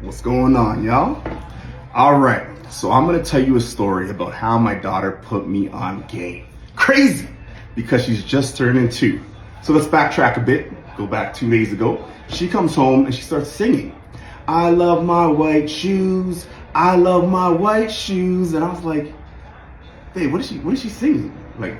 What's going on, y'all? All right, so I'm gonna tell you a story about how my daughter put me on game. Crazy, because she's just turning 2. So let's backtrack a bit, go back 2 days ago. She comes home and she starts singing, "I love my white shoes, I love my white shoes." And I was like, hey, what is she singing? Like,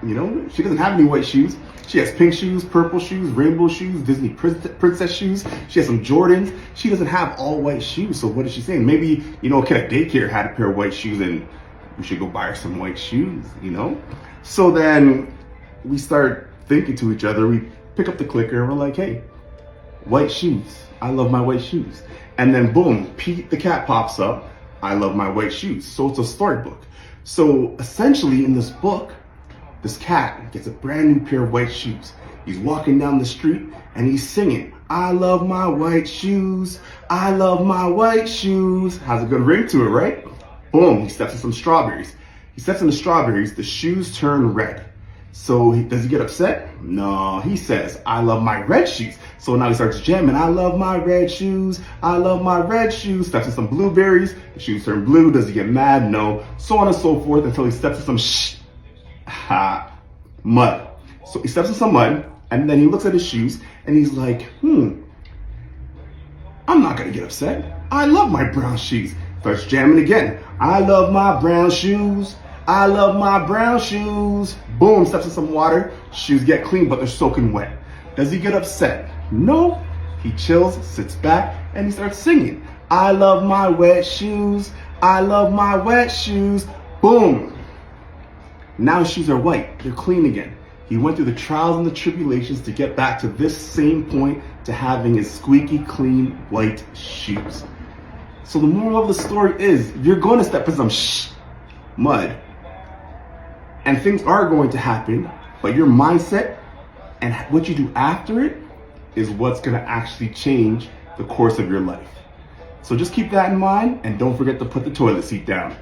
she doesn't have any white shoes. She has pink shoes, purple shoes, rainbow shoes, Disney princess shoes. She has some Jordans. She doesn't have all white shoes. So what is she saying? Maybe, a kid at daycare had a pair of white shoes and we should go buy her some white shoes, So then we start thinking to each other. We pick up the clicker and we're like, hey, white shoes. I love my white shoes. And then boom, Pete the cat pops up. I love my white shoes. So it's a storybook. So essentially in this book, this cat gets a brand new pair of white shoes. He's walking down the street and he's singing, "I love my white shoes, I love my white shoes." Has a good ring to it, right? Boom, he steps in some strawberries. He steps in the strawberries, the shoes turn red. So does he get upset? No, he says, "I love my red shoes." So now he starts jamming, "I love my red shoes, I love my red shoes." Steps in some blueberries, the shoes turn blue. Does he get mad? No. So on and so forth until he steps in some mud. So he steps in some mud and then he looks at his shoes and he's like, I'm not gonna get upset. I love my brown shoes. Starts jamming again. "I love my brown shoes, I love my brown shoes." Boom, steps in some water. Shoes get clean, but they're soaking wet. Does he get upset? No. He chills, sits back, and he starts singing, "I love my wet shoes, I love my wet shoes." Boom. Now his shoes are white. They're clean again. He went through the trials and the tribulations to get back to this same point, to having his squeaky clean white shoes. So the moral of the story is, you're going to step in some mud, and things are going to happen, but your mindset and what you do after it is what's going to actually change the course of your life. So just keep that in mind, and don't forget to put the toilet seat down.